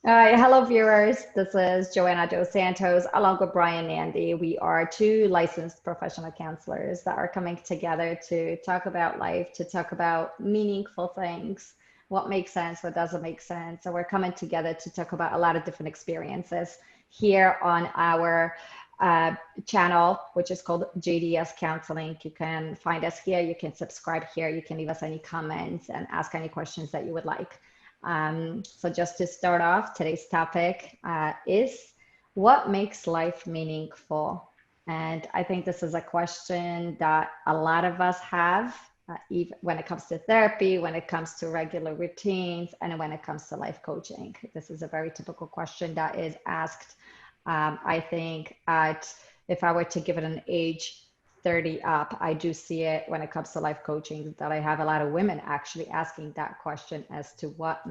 Hello, viewers. This is Joanna Dos Santos, along with Brian Nandy. We are two licensed professional counselors that are coming together to talk about life, to talk about meaningful things, what makes sense, what doesn't make sense. So we're coming together to talk about a lot of different experiences here on our uh, channel, which is called JDS Counseling. You can find us here. You can subscribe here. You can leave us any comments and ask any questions that you would like. So just to start off, today's topic is what makes life meaningful? And I think this is a question that a lot of us have, even when it comes to therapy, when it comes to regular routines, and when it comes to life coaching. This is a very typical question that is asked. I think if I were to give it an age 30 up, I do see it when it comes to life coaching that I have a lot of women actually asking that question as to what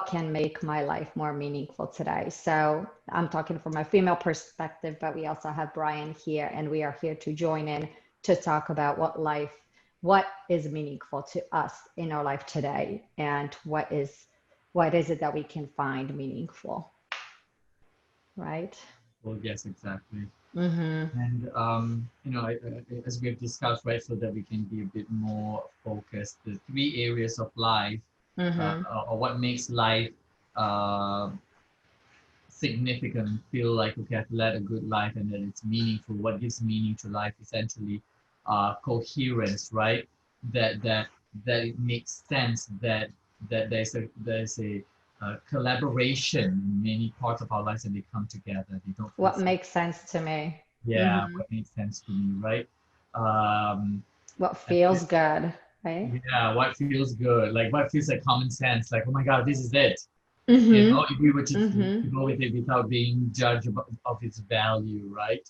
can make my life more meaningful today. So I'm talking from a female perspective, but we also have Brian here, and we are here to join in to talk about what is meaningful to us in our life today, and what is it that we can find meaningful, right? Well, yes, exactly. Mm-hmm. And as we've discussed, right, so that we can be a bit more focused, the three areas of life, Mm-hmm. or what makes life uh, significant, feel like okay, I've led a good life and that it's meaningful. What gives meaning to life, essentially, coherence, right? That that that it makes sense that there's a collaboration in many parts of our lives and they come together. They don't feel What so. makes sense to me? Yeah, Mm-hmm. what makes sense to me, right? Um, What and feels good, right? yeah, what feels good, like what feels like common sense, like oh my God, this is it. You know, Mm-hmm. if we were to Mm-hmm. go with it without being judged of its value, right?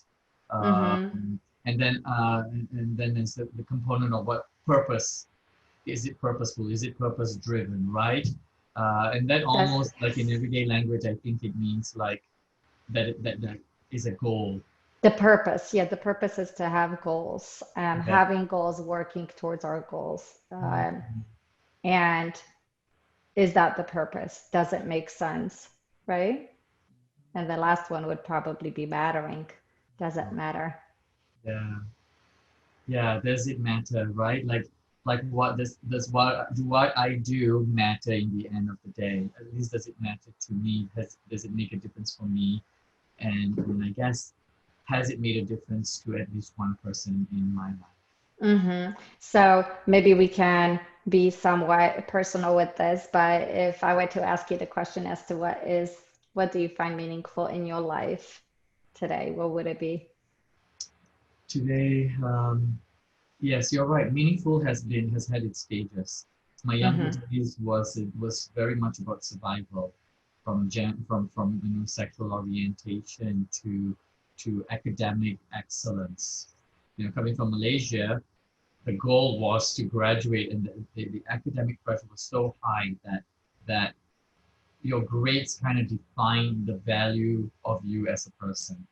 Mm-hmm. And then there's the component of what purpose. Is it purposeful? Is it purpose driven, right? And then That's almost like in everyday language, I think it means like that is a goal. the purpose. Yeah, the purpose is to have goals, That having goals, working towards our goals. And is that the purpose? Does it make sense, right? And the last one would probably be mattering. Does it matter? yeah. Yeah, does it matter, right? Like what does what I do matter in the end of the day? At least does it matter to me? Does it make a difference for me? And I guess has it made a difference to at least one person in my life? Mm-hmm. So maybe we can be somewhat personal with this, but if I were to ask you the question as to what do you find meaningful in your life today, what would it be? Today, yes, you're right. Meaningful has had its stages. My younger Mm-hmm. days was very much about survival, from sexual orientation to academic excellence. Coming from Malaysia, the goal was to graduate, and the academic pressure was so high that your grades kind of define the value of you as a person.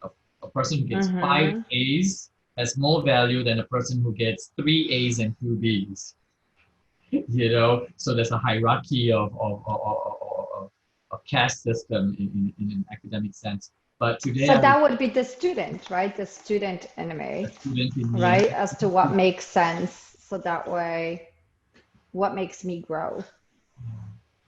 A, a person who gets five Mm-hmm. A's has more value than a person who gets three A's and two B's. So there's a hierarchy of caste system in an academic sense. But today So I would that would be the student, right? The student in a me, student in me. right? As to what makes sense. So that way, what makes me grow,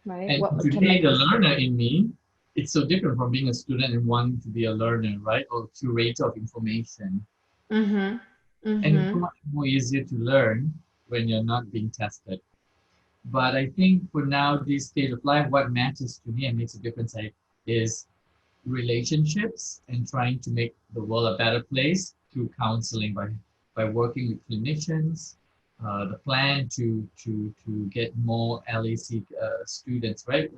right? And What can today, make the me learner stick? in me, it's so different from being a student and wanting to be a learner, right? Or curator of information. Mm-hmm. And it's Mm-hmm. so much more easier to learn when you're not being tested. But I think for now, this stage of life, what matters to me and makes a difference is relationships and trying to make the world a better place through counseling by working with clinicians. The plan to get more LAC students, right?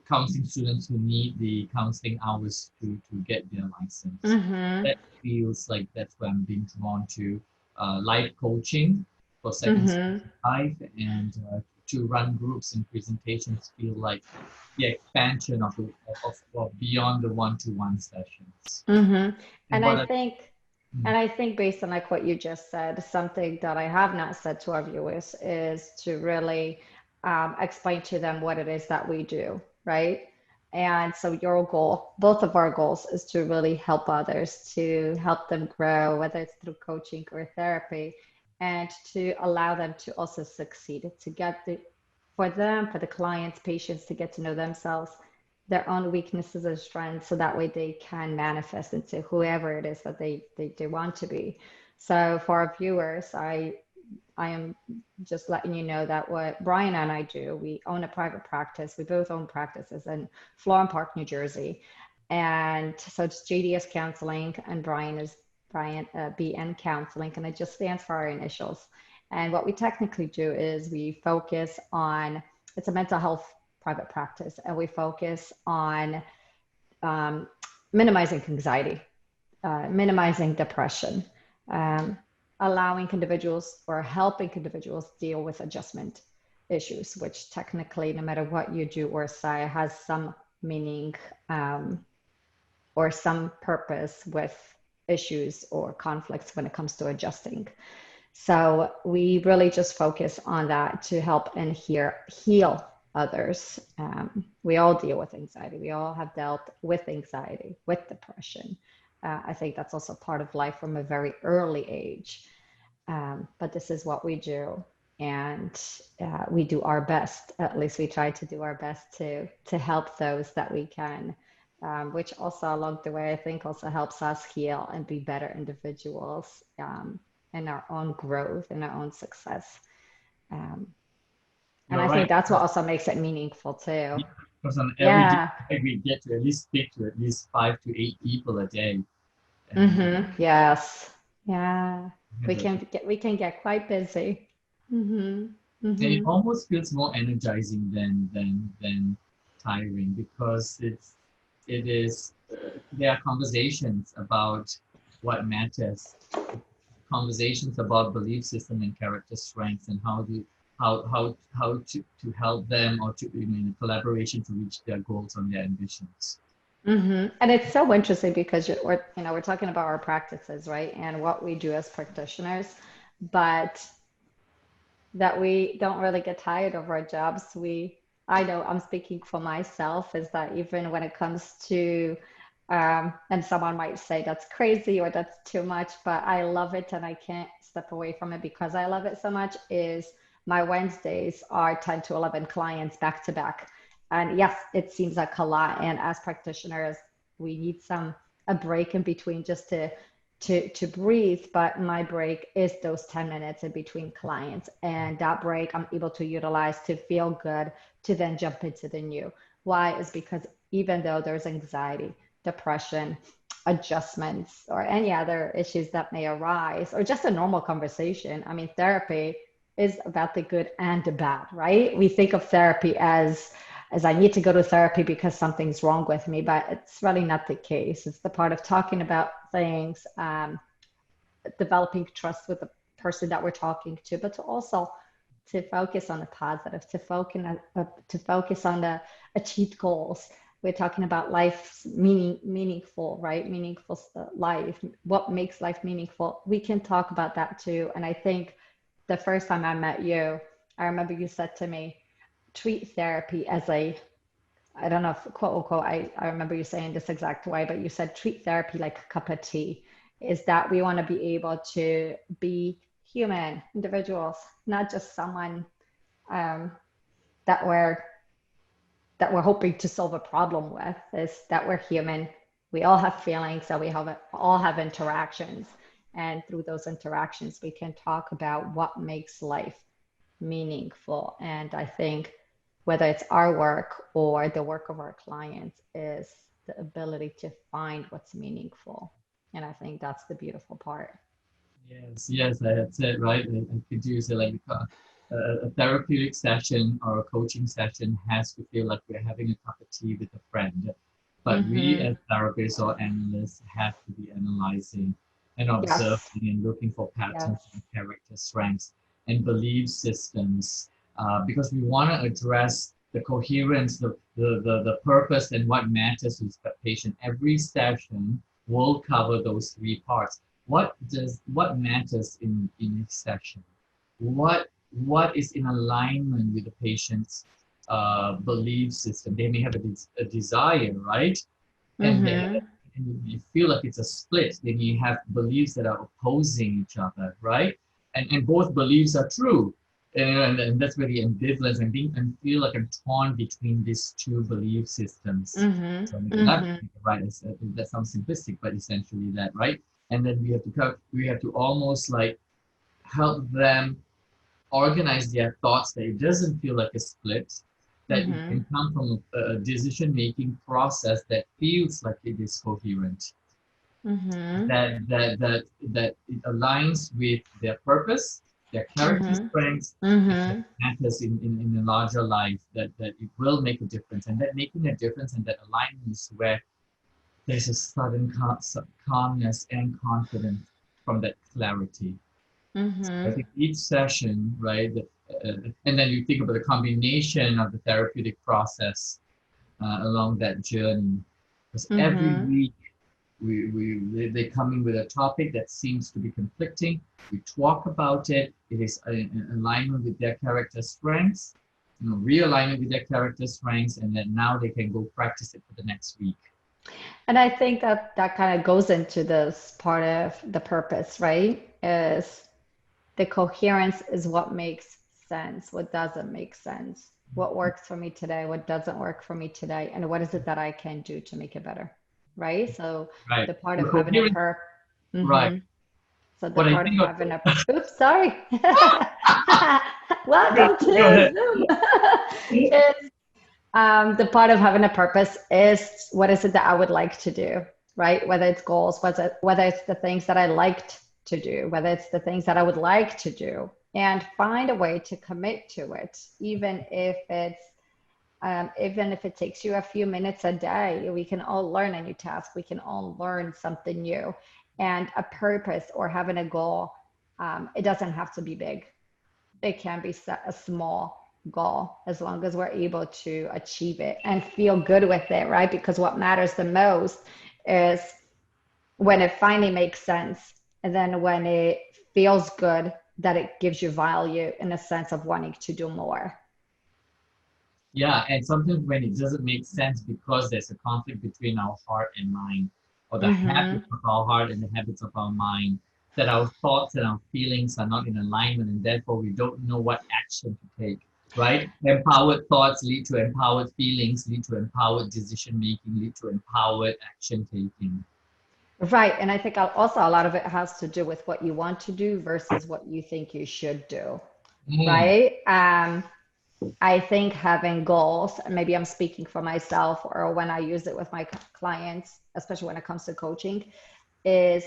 Counseling students who need the counseling hours to get their license. Mm-hmm. That feels like that's where I'm being drawn to. Life coaching for second Mm-hmm. stage life and to run groups and presentations feel like the expansion of beyond the one-to-one sessions. Mm-hmm. And And what I I, think, mm, and I think based on like what you just said, something that I have not said to our viewers is to really explain to them what it is that we do, right? And so your goal, both of our goals, is to really help others, to help them grow, whether it's through coaching or therapy, and to allow them to also succeed, to get for them, for the clients, patients, to get to know themselves, their own weaknesses and strengths, so that way they can manifest into whoever it is that they want to be. So for our viewers, I am just letting you know that what Brian and I do, we own a private practice. We both own practices in Florham Park, New Jersey. And so it's JDS Counseling, and Brian is BN Counseling, and it just stands for our initials. And what we technically do is we focus on, it's a mental health private practice, and we focus on um, minimizing anxiety, minimizing depression, um, allowing individuals or helping individuals deal with adjustment issues, which technically, no matter what you do or say, has some meaning or some purpose with issues or conflicts when it comes to adjusting. So we really just focus on that to help and heal others. We all deal with anxiety. We all have dealt with anxiety, with depression. I think that's also part of life from a very early age. But this is what we do, and we do our best. At least we try to do our best to help those that we can, which also along the way I think also helps us heal and be better individuals in our own growth, in our own success. And You're I think right. that's what also makes it meaningful too. Because on every Yeah. day we get to at least speak to at least 5 to 8 people a day. And Mm-hmm. Yes. Yeah. and the- We can get quite busy. Mm-hmm. and it Mm-hmm. almost feels more energizing than tiring, because it is there are conversations about what matters, conversations about belief system and character strengths, and how to help them, or to in collaboration to reach their goals and their ambitions. And it's so interesting because we're talking about our practices, right? And what we do as practitioners, but that we don't really get tired of our jobs. I know I'm speaking for myself, is that even when it comes to, and someone might say that's crazy or that's too much, but I love it and I can't step away from it because I love it so much, is my Wednesdays are 10 to 11 clients back to back. And yes, it seems like a lot. And as practitioners, we need a break in between just to breathe, but my break is those 10 minutes in between clients, and that break I'm able to utilize to feel good, to then jump into the new. Why? Is because even though there's anxiety, depression, adjustments, or any other issues that may arise, or just a normal conversation, I mean, therapy is about the good and the bad, right? We think of therapy as I need to go to therapy because something's wrong with me, but it's really not the case. It's the part of talking about things, developing trust with the person that we're talking to, but to also to focus on the positive, to focus on the achieved goals. We're talking about life's meaningful, right? Meaningful life. What makes life meaningful? We can talk about that too. And I think the first time I met you, I remember you said to me, treat therapy as I don't know if quote unquote, I remember you saying this exact way, but you said treat therapy like a cup of tea. Is that we want to be able to be human individuals, not just someone um, that we're hoping to solve a problem with. Is that we're human. We all have feelings, so all have interactions. And through those interactions, we can talk about what makes life meaningful. And I think whether it's our work or the work of our clients is the ability to find what's meaningful. And I think that's the beautiful part. Yes, that's it, right? I could use it like a therapeutic session or a coaching session has to feel like we're having a cup of tea with a friend. But we Mm-hmm. as therapists or analysts have to be analyzing and observing Yes. and looking for patterns Yes. and character strengths and belief systems, because we want to address the coherence, the purpose, and what matters to the patient. Every session will cover those three parts. What matters in each session? What what is in alignment with the patient's belief system. They may have a desire, right? And then Mm-hmm. and you feel like it's a split. Then you have beliefs that are opposing each other, right? And both beliefs are true. And that's where the ambivalence and feel like I'm torn between these two belief systems. Mm-hmm. So I'm not Mm-hmm. right. That sounds simplistic, but essentially that, right? And then we have to almost like help them organize their thoughts that it doesn't feel like a split, that it Mm-hmm. can come from a decision-making process that feels like it is coherent, Mm-hmm. that it aligns with their purpose, their character Mm-hmm. strengths, and that Mm-hmm. matters in a larger life, that it will make a difference. And that making a difference and that alignment is where there's a sudden calmness and confidence from that clarity. I Mm-hmm. think each session, right, and then you think about the combination of the therapeutic process along that journey. Because every Mm-hmm. week they come in with a topic that seems to be conflicting. We talk about it. It is in alignment with their character strengths, realignment with their character strengths, and then now they can go practice it for the next week. And I think that that kind of goes into this part of the purpose, right? Is the coherence is what makes sense, what doesn't make sense, what works for me today, what doesn't work for me today, and what is it that I can do to make it better, right? So Right. the part The of having a coherence, right. so the What I part of think of, having a, oops, sorry. Welcome go to ahead. Zoom. Is the part of having a purpose is what is it that I would like to do, right? Whether it's goals, whether it's the things that I liked to do, whether it's the things that I would like to do, and find a way to commit to it, even if it takes you a few minutes a day. We can all learn a new task. We can all learn something new, and a purpose or having a goal. It doesn't have to be big. It can be set a small goal as long as we're able to achieve it and feel good with it, right? Because what matters the most is when it finally makes sense, and then when it feels good, that it gives you value in a sense of wanting to do more. Yeah, and sometimes when it doesn't make sense because there's a conflict between our heart and mind, or the Mm-hmm. habits of our heart and the habits of our mind, that our thoughts and our feelings are not in alignment, and therefore we don't know what action to take, right? Empowered thoughts lead to empowered feelings, lead to empowered decision making, lead to empowered action taking. Right. And I think also a lot of it has to do with what you want to do versus what you think you should do. Mm, Right. I think having goals, and maybe I'm speaking for myself or when I use it with my clients, especially when it comes to coaching, is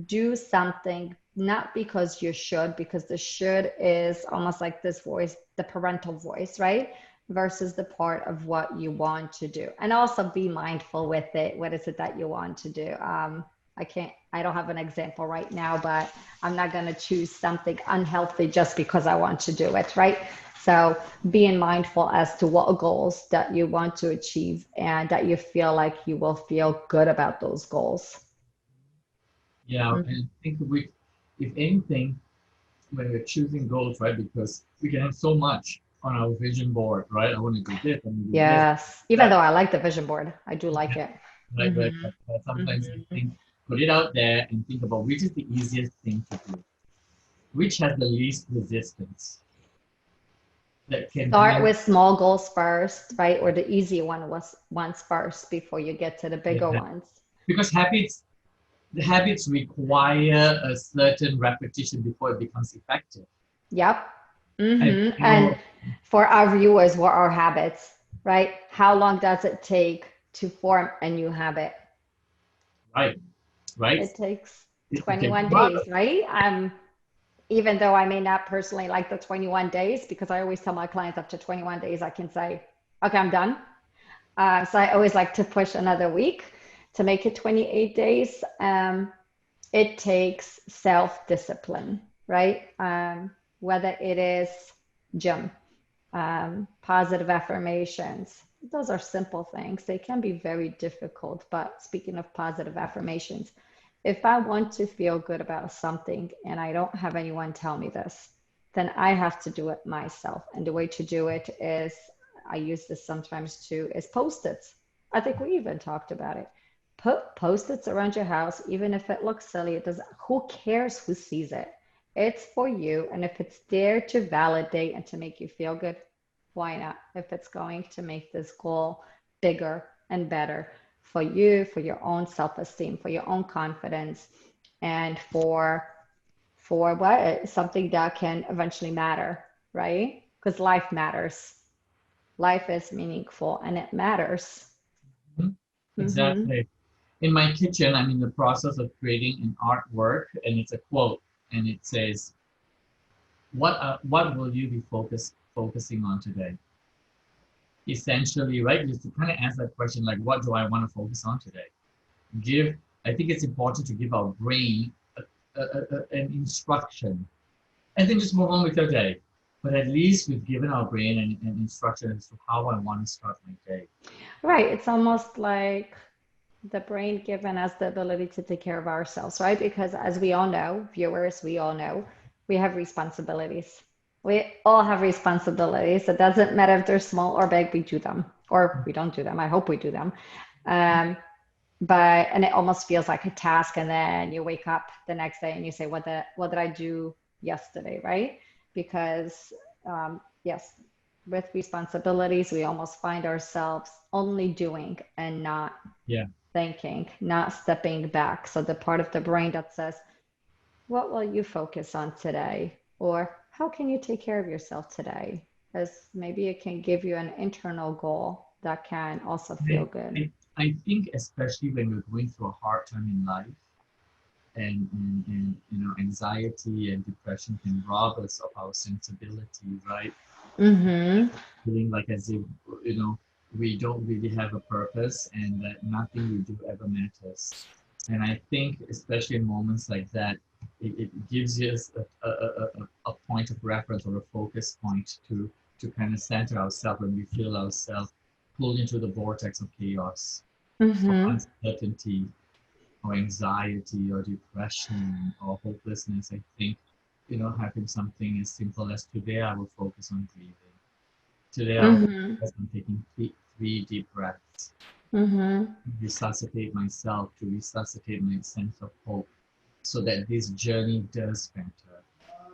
do something not because you should, because the should is almost like this voice, the parental voice, right? Versus the part of what you want to do. And also be mindful with it. What is it that you want to do? I don't have an example right now, but I'm not going to choose something unhealthy just because I want to do it, right? So being mindful as to what goals that you want to achieve and that you feel like you will feel good about those goals. yeah, Mhm. and I think if anything, when we're choosing goals, right? Because we can have so much on our vision board, right? I want to do this, I want to do this, Yes, even that, though I like the vision board, I do like it. right? Right. Hmm. But sometimes I Hmm. think put it out there and think about which is the easiest thing to do, which has the least resistance that can Start bring with small goals first, right? Or the easy one was once first before you get to the bigger yeah. ones. Because the habits require a certain repetition before it becomes effective. Yep. And And for our viewers, what are habits, right? How long does it take to form a new habit? right, right. It takes It takes a 21 while. days, right? Even though I may not personally like the 21 days, because I always tell my clients after 21 days, I can say, okay, I'm done. So I always like to push another week to make it 28 days. It takes self-discipline, right? Whether it is gym, positive affirmations. Those are simple things. They can be very difficult, but speaking of positive affirmations, if I want to feel good about something and I don't have anyone tell me this, then I have to do it myself. And the way to do it is, I use this sometimes too, is post-its. I think we even talked about it. Put post-its around your house, even if it looks silly, it does, who cares who sees it? It's for you. And if it's there to validate and to make you feel good, why not? If it's going to make this goal bigger and better for you, for your own self-esteem, for your own confidence, and for what? Something that can eventually matter, right? Because life matters. Life is meaningful and it matters. Mhm. Mm-hmm. Exactly. In my kitchen, I'm in the process of creating an artwork, and it's a quote, and it says, what will you be focusing on today?" Essentially, right? Just to kind of answer that question, like, what do I want to focus on today? Give. I think it's important to give our brain an instruction, and then just move on with your day. But at least we've given our brain an instruction as to how I want to start my day. Right. It's almost like the brain giving us the ability to take care of ourselves, right? Because as we all know, viewers, we all know, we have responsibilities. We all have responsibilities. It doesn't matter if they're small or big, we do them, or we don't do them. I hope we do them. Um, and it almost feels like a task, and then you wake up the next day and you say, what did I do yesterday, right? Because yes, with responsibilities, we almost find ourselves only doing and not Yeah. thinking, not stepping back. So the part of the brain that says, what will you focus on today? Or how can you take care of yourself today? Because maybe it can give you an internal goal that can also feel I, good. I think especially when we're going through a hard time in life, and anxiety and depression can rob us of our sensibility, right? Mm-hmm. Feeling like as if you know we don't really have a purpose and that nothing we do ever matters. And I think especially in moments like that, it gives us a point of reference or a focus point to kind of center ourselves when we feel ourselves pulled into the vortex of chaos or Mm-hmm. uncertainty or anxiety or depression or hopelessness. I think, having something as simple as today I will focus on breathing. Today I will Mm-hmm. focus on taking three deep breaths, Mm-hmm. resuscitate myself, to resuscitate my sense of hope, so that this journey does matter.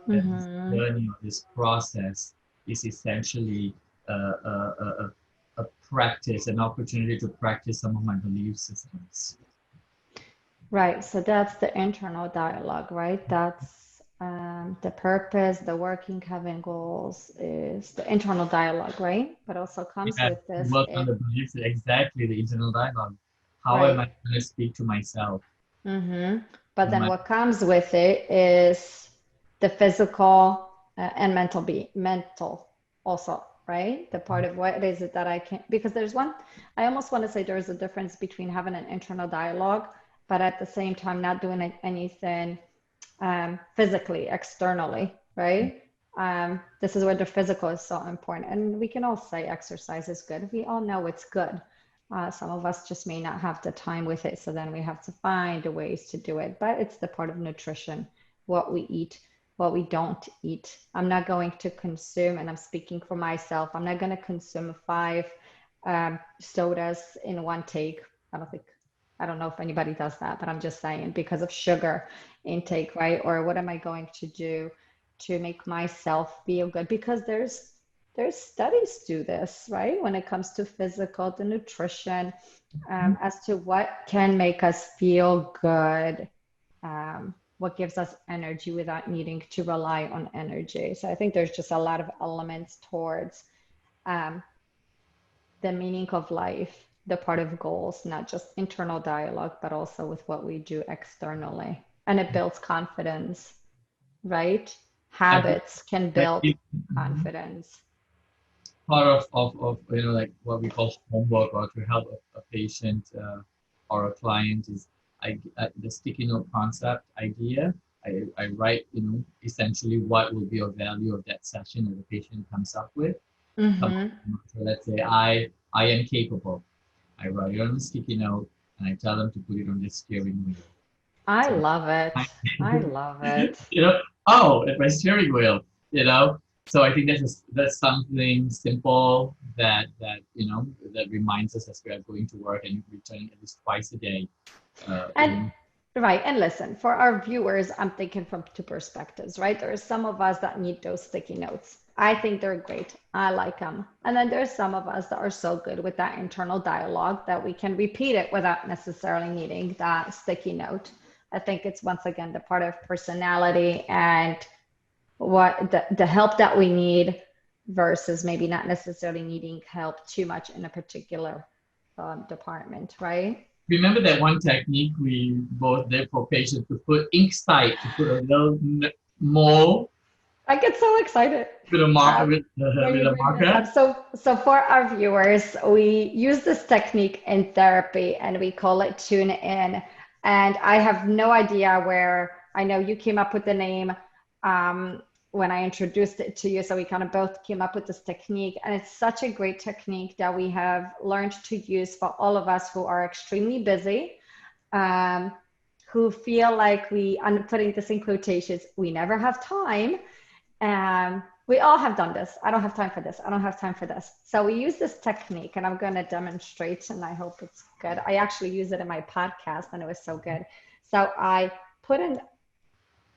That this Mm-hmm. journey or this process is essentially a practice, an opportunity to practice some of my belief systems. Right. So that's the internal dialogue, right? That's the purpose, the working, having goals is the internal dialogue, right? But also comes Yeah, with this, work on it, the beliefs, exactly the internal dialogue. How am right. I going to speak to myself? Mm-hmm. But Am then I, what comes with it is the physical and mental also, right? The part of what is it that I can, because there's one, I almost want to say there's a difference between having an internal dialogue, but at the same time not doing anything physically, externally, right? This is where the physical is so important. And we can all say exercise is good. We all know it's good. Some of us just may not have the time with it. So then we have to find the ways to do it. But it's the part of nutrition, what we eat, what we don't eat. I'm not going to consume, and I'm speaking for myself, I'm not going to consume five sodas in one take. I don't think, I don't know if anybody does that, but I'm just saying because of sugar intake, right? Or what am I going to do to make myself feel good? Because there's studies to this, right? When it comes to physical, the nutrition, as to what can make us feel good, what gives us energy without needing to rely on energy. So I think there's just a lot of elements towards um, the meaning of life, the part of goals, not just internal dialogue, but also with what we do externally. And it builds confidence, right? I think, Habits can I build think confidence. part of like what we call homework or to help a patient or a client is the sticky note concept idea. I write, essentially what will be a value of that session that the patient comes up with. Mm-hmm. So let's say I am capable. I write it on a sticky note and I tell them to put it on the steering wheel. I So, love it. I- I love it. oh, at my steering wheel. you know. So I think that's something simple that reminds us as we are going to work and returning at least twice a day. And right, and listen, for our viewers, I'm thinking from two perspectives, right? There are some of us that need those sticky notes. I think they're great. I like them. And then there's some of us that are so good with that internal dialogue that we can repeat it without necessarily needing that sticky note. I think it's once again the part of personality and what the help that we need versus maybe not necessarily needing help too much in a particular department, right? Remember that one technique we both did for patients to put ink sight, to put a little mole I get so excited with a marker when with you a bring this marker. up. So for our viewers, we use this technique in therapy and we call it tune in. And I have no idea where, I know you came up with the name when I introduced it to you. So we kind of both came up with this technique. And it's such a great technique that we have learned to use for all of us who are extremely busy. Who feel like I'm putting this in quotations, we never have time. We all have done this. I don't have time for this. I don't have time for this. So we use this technique and I'm going to demonstrate and I hope it's good. I actually use it in my podcast and it was so good. So I put in,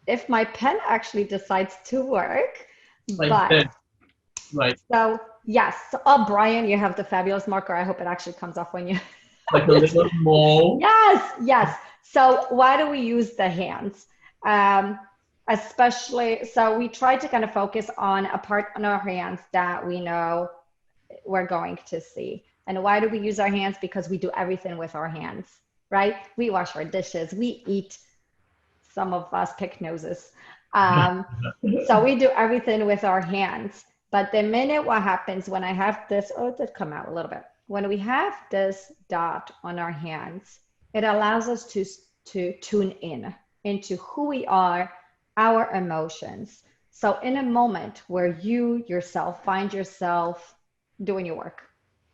if my pen actually decides to work, Like but this, like so yes. Oh, Brian, you have the fabulous marker. I hope it actually comes off when you. like a little mole. Yes, yes. So why do we use the hands? Especially, so we try to kind of focus on a part on our hands that we know we're going to see. And why do we use our hands? Because we do everything with our hands, right? We wash our dishes, we eat, some of us pick noses. So we do everything with our hands. But the minute what happens when I have this, oh, it did come out a little bit. When we have this dot on our hands, it allows us to tune in into who we are, our emotions. So in a moment where you yourself find yourself doing your work,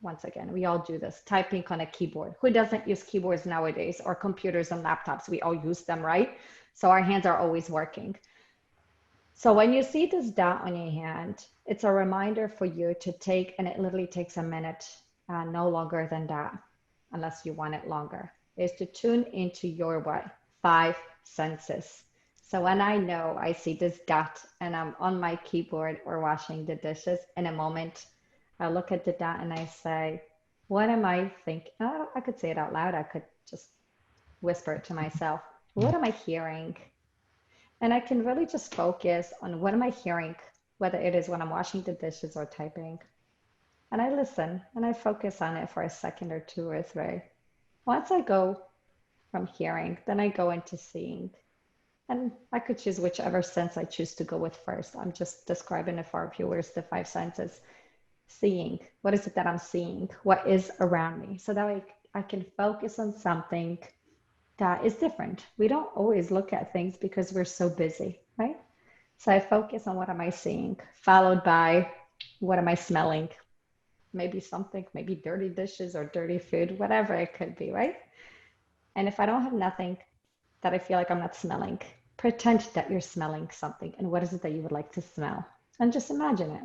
once again, we all do this, typing on a keyboard. Who doesn't use keyboards nowadays, or computers and laptops? We all use them, right? So our hands are always working. So when you see this dot on your hand, it's a reminder for you to take, and it literally takes a minute, no longer than that, unless you want it longer, is to tune into your what? Five senses. So when I know I see this dot and I'm on my keyboard or washing the dishes, in a moment, I look at the dot and I say, what am I thinking? Oh, I could say it out loud. I could just whisper it to myself. What am I hearing? And I can really just focus on what am I hearing, whether it is when I'm washing the dishes or typing. And I listen and I focus on it for a second or two or three. Once I go from hearing, then I go into seeing. And I could choose whichever sense I choose to go with first. I'm just describing it for our viewers, the five senses. Seeing, what is it that I'm seeing? What is around me? So that way I can focus on something that is different. We don't always look at things because we're so busy, right? So I focus on what am I seeing, followed by what am I smelling? Maybe something, maybe dirty dishes or dirty food, whatever it could be, right? And if I don't have nothing that I feel like I'm not smelling, pretend that you're smelling something. And what is it that you would like to smell? And just imagine it.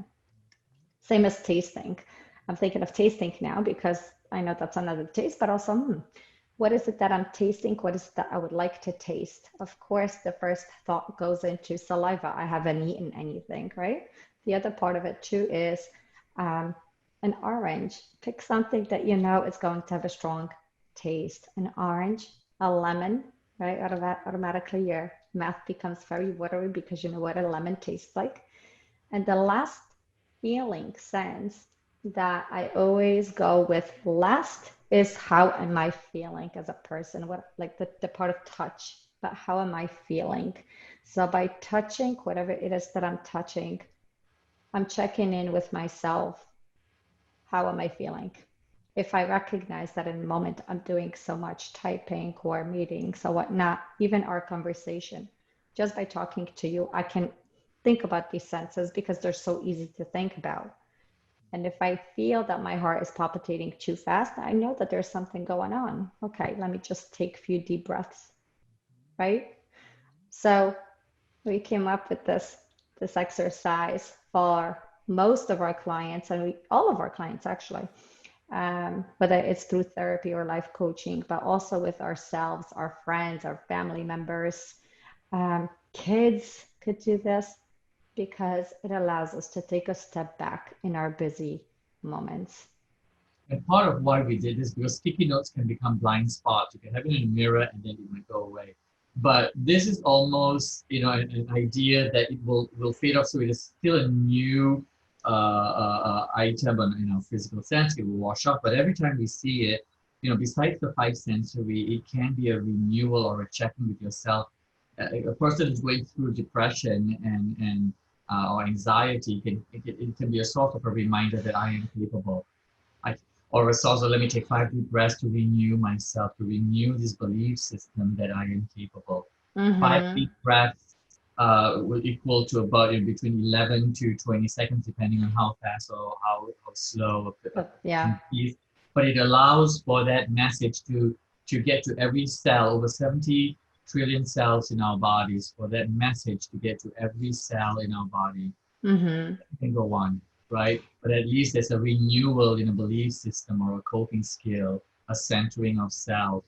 Same as tasting. I'm thinking of tasting now because I know that's another taste, but also, what is it that I'm tasting? What is it that I would like to taste? Of course, the first thought goes into saliva. I haven't eaten anything, right? The other part of it too is an orange. Pick something that you know is going to have a strong taste. An orange, a lemon, right? Automatically your mouth becomes very watery because you know what a lemon tastes like. And the last feeling sense that I always go with last is how am I feeling as a person? What, like the part of touch, but how am I feeling? So by touching whatever it is that I'm touching, I'm checking in with myself. How am I feeling? If I recognize that in the moment I'm doing so much typing or meetings or whatnot, even our conversation, just by talking to you, I can think about these senses because they're so easy to think about. And if I feel that my heart is palpitating too fast, I know that there's something going on. Okay, let me just take a few deep breaths, right? So we came up with this this exercise for most of our clients, and all of our clients actually, whether it's through therapy or life coaching, but also with ourselves, our friends, our family members. Kids could do this because it allows us to take a step back in our busy moments. And part of why we did this, because sticky notes can become blind spots. You can have it in a mirror and then it might go away. But this is almost, an idea that it will fade off. So it is still a new item in our physical sense. It will wash off. But every time we see it, besides the five sensory, it can be a renewal or a check-in with yourself. A person who's going through depression and or anxiety, it can be a sort of a reminder that I am capable. Or a source of, let me take 5 deep breaths to renew myself, to renew this belief system that I am capable. 5 deep breaths will equal to about between 11 to 20 seconds, depending on how fast or how slow. Yeah. But it allows for that message to get to every cell, over 70 trillion cells in our bodies, for that message to get to every cell in our body. Single one. Right? But at least there's a renewal in a belief system or a coping skill, a centering of self.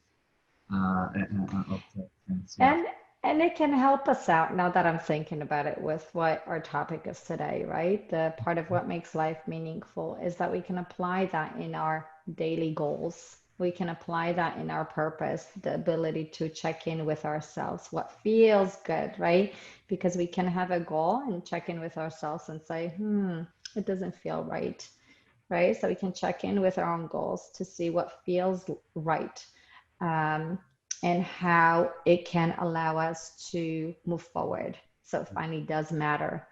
And it can help us out now that I'm thinking about it with what our topic is today, right? The part of what makes life meaningful is that we can apply that in our daily goals. We can apply that in our purpose, the ability to check in with ourselves, what feels good, right? Because we can have a goal and check in with ourselves and say, it doesn't feel right, right? So we can check in with our own goals to see what feels right, and how it can allow us to move forward. So it finally does matter,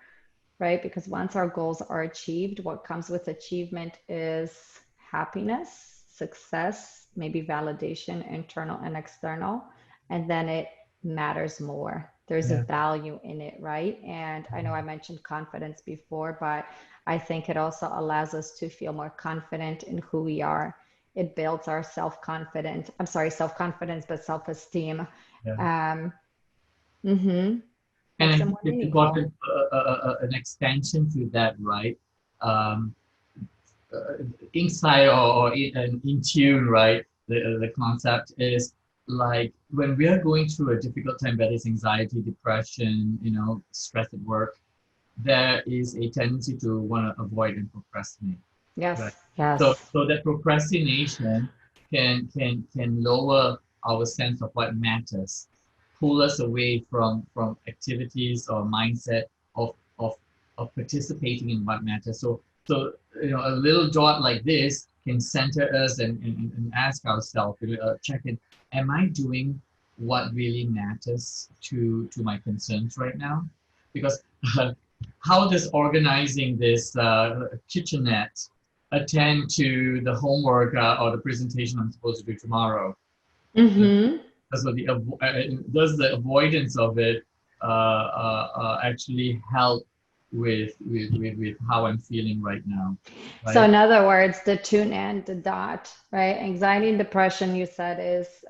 right? Because once our goals are achieved, what comes with achievement is happiness, success, maybe validation, internal and external, and then it matters more. There's a value in it, right? And I know I mentioned confidence before, but I think it also allows us to feel more confident in who we are. It builds our self-confidence. I'm sorry, self-confidence, but self-esteem. And Makes it more if you got an extension to that, right? Inside or in tune, right? The concept is like when we are going through a difficult time, whether it's anxiety, depression, stress at work, there is a tendency to want to avoid and procrastinate. Yes, Right? yes. So that procrastination can lower our sense of what matters, pull us away from activities or mindset of participating in what matters. So a little dot like this can center us and ask ourselves, check in, am I doing what really matters to my concerns right now? Because how does organizing this kitchenette attend to the homework or the presentation I'm supposed to do tomorrow? So does the avoidance of it actually help with how I'm feeling right now? Right? So in other words, the tune and the dot, right? Anxiety and depression, you said, is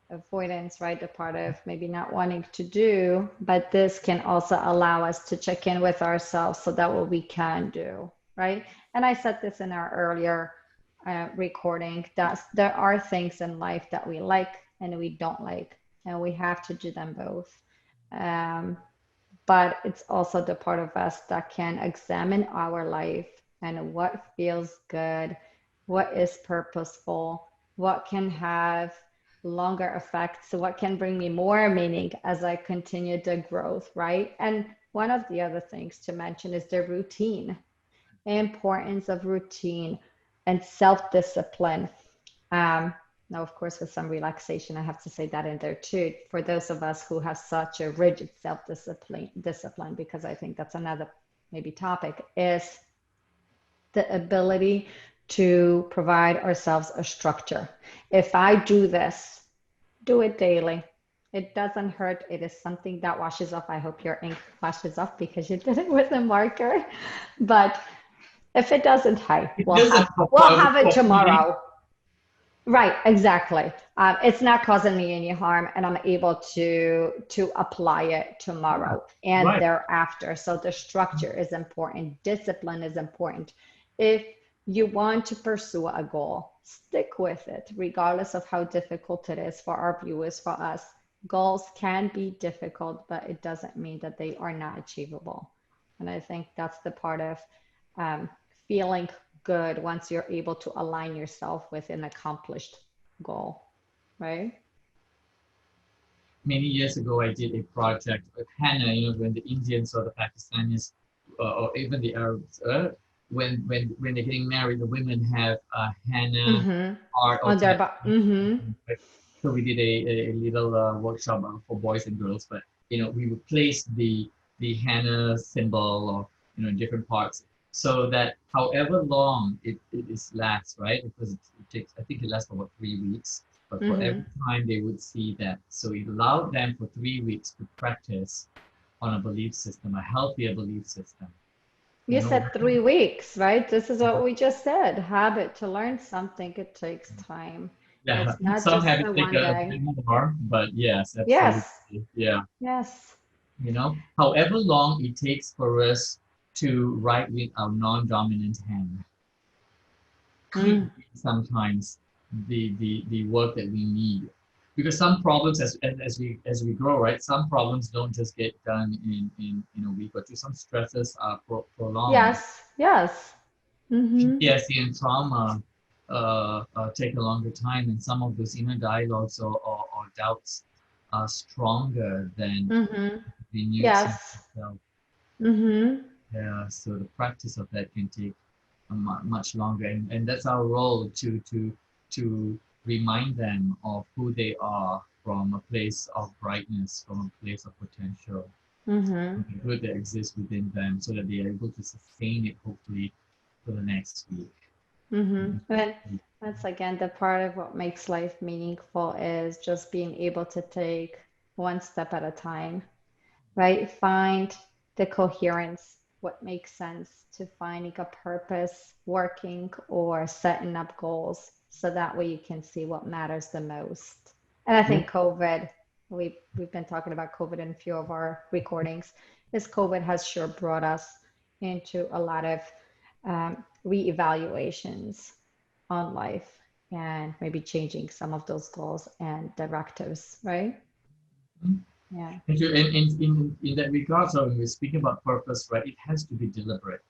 avoidance, right? The part of maybe not wanting to do, but this can also allow us to check in with ourselves so that what we can do, right? And I said this in our earlier recording, that there are things in life that we like and we don't like, and we have to do them both. But it's also the part of us that can examine our life and what feels good, what is purposeful, what can have longer effects, what can bring me more meaning as I continue the growth, right? And one of the other things to mention is the routine, the importance of routine and self-discipline. Now, of course, with some relaxation, I have to say that in there too, for those of us who have such a rigid self-discipline, because I think that's another maybe topic, is the ability to provide ourselves a structure. If I do this, do it daily. It doesn't hurt. It is something that washes off. I hope your ink washes off because you did it with a marker. But if it doesn't, we'll have it tomorrow. Right, exactly. It's not causing me any harm, and I'm able to apply it Yeah, tomorrow and right. thereafter. So the structure is important. Discipline is important. If you want to pursue a goal, stick with it, regardless of how difficult it is for our viewers, for us. Goals can be difficult, but it doesn't mean that they are not achievable. And I think that's the part of um, feeling good once you're able to align yourself with an accomplished goal, right? Many years ago, I did a project with henna. When the Indians or the Pakistanis, or even the Arabs, when they're getting married, the women have henna Mm-hmm. art or On their mm-hmm. right? So we did a little workshop for boys and girls, but we would place the henna symbol or in different parts so that however long it is lasts, right? Because it takes, I think it lasts for about 3 weeks, but for Mm-hmm. every time they would see that. So it allowed them for 3 weeks to practice on a belief system, a healthier belief system. You You know, said 3 weeks, right? This is what we just said. Habit to learn something, it takes time. yeah, It's not some just have it a take one a day. bit more, but yes, Yes, absolutely. Yeah. yes. However long it takes for us to write with our non-dominant hand Mm. could be sometimes the work that we need. Because some problems as we grow, right? Some problems don't just get done in a week or two. Some stresses are prolonged. Yes, yes. Mm-hmm. PTSD and trauma take a longer time, and some of those inner dialogues or doubts are stronger than Mm-hmm. the news Yes. itself. Mm-hmm. Yeah, so the practice of that can take much longer, and that's our role to remind them of who they are from a place of brightness, from a place of potential, Mm-hmm. from the good that exists within them, so that they are able to sustain it hopefully for the next week. Mm-hmm. And that's again the part of what makes life meaningful is just being able to take one step at a time, right? Find the coherence, what makes sense to finding a purpose, working or setting up goals so that way you can see what matters the most. And I Yeah. think COVID, we've been talking about COVID in a few of our recordings, is COVID has sure brought us into a lot of reevaluations on life and maybe changing some of those goals and directives, right? Yeah. Thank you. And in that regard, so when we're speaking about purpose, right, it has to be deliberate.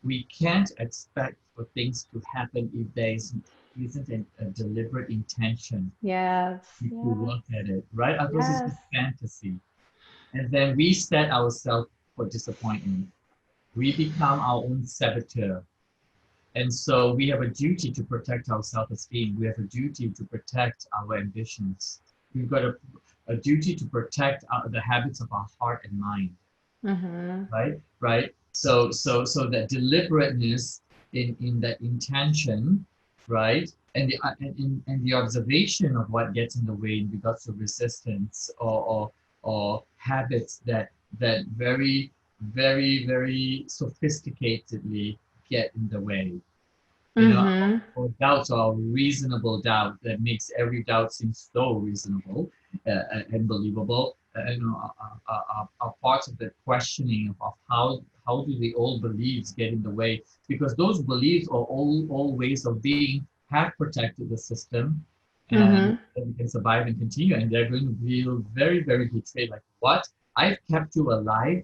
We can't expect for things to happen if there isn't a deliberate intention Yes. to Yes. work at it, right? Otherwise, it's Yes. just fantasy. And then we set ourselves for disappointment. We become our own saboteur. And so we have a duty to protect our self-esteem. We have a duty to protect our ambitions. We've got a duty to protect the habits of our heart and mind, Mm-hmm. right. So that deliberateness in that intention, right, and the observation of what gets in the way in regards to resistance or habits that very sophisticatedly get in the way, Mm-hmm. or doubts or reasonable doubt that makes every doubt seem so reasonable and believable. Are parts of the questioning of how do the old beliefs get in the way? Because those beliefs or old ways of being have protected the system, and Mm-hmm. we can survive and continue. And they're going to feel very, very betrayed. Like, what? I've kept you alive.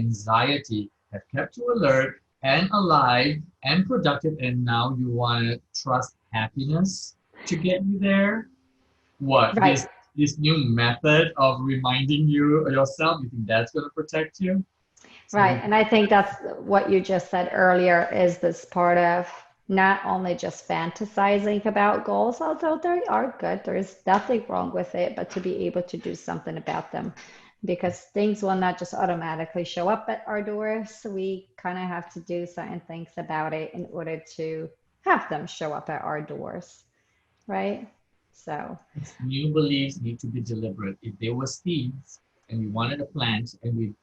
Anxiety, have kept you alert and alive and productive, and now you want to trust happiness to get you there? What, Right. this new method of reminding you yourself, you think that's going to protect you? So Right. we And I think that's what you just said earlier is this part of not only just fantasizing about goals, although they are good, there's nothing wrong with it, but to be able to do something about them because things will not just automatically show up at our doors. So we kind of have to do certain things about it in order to have them show up at our doors. Right. So, new beliefs need to be deliberate. If there were seeds and we wanted to plant and we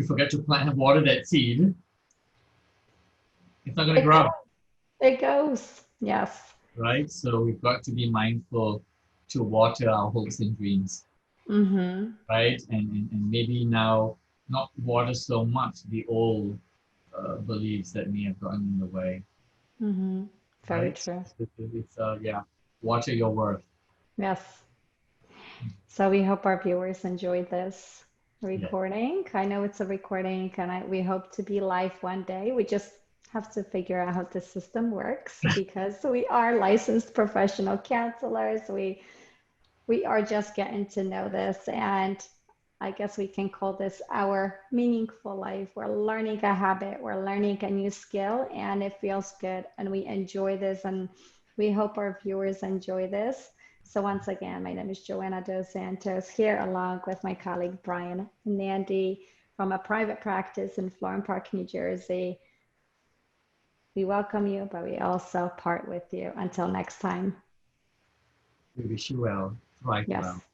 forget to plant and water that seed, it's not going to it goes. grow. It goes. Yes. right? So we've got to be mindful to water our hopes and dreams, Mm-hmm. right? And maybe now not water so much the old beliefs that may have gotten in the way, Mm-hmm. Very right? true. Yeah, water your worth. Yes. So we hope our viewers enjoyed this Yeah. recording. I know it's a recording, and we hope to be live one day. We just have to figure out how the system works because we are licensed professional counselors. We are just getting to know this, and I guess we can call this our meaningful life. We're learning a habit, we're learning a new skill, and it feels good, and we enjoy this, and we hope our viewers enjoy this. So once again, my name is Joanna Dos Santos here along with my colleague Brian Nandy from a private practice in Florham Park, New Jersey. We welcome you, but we also part with you. Until next time. We wish you well. Thrive well. Yes.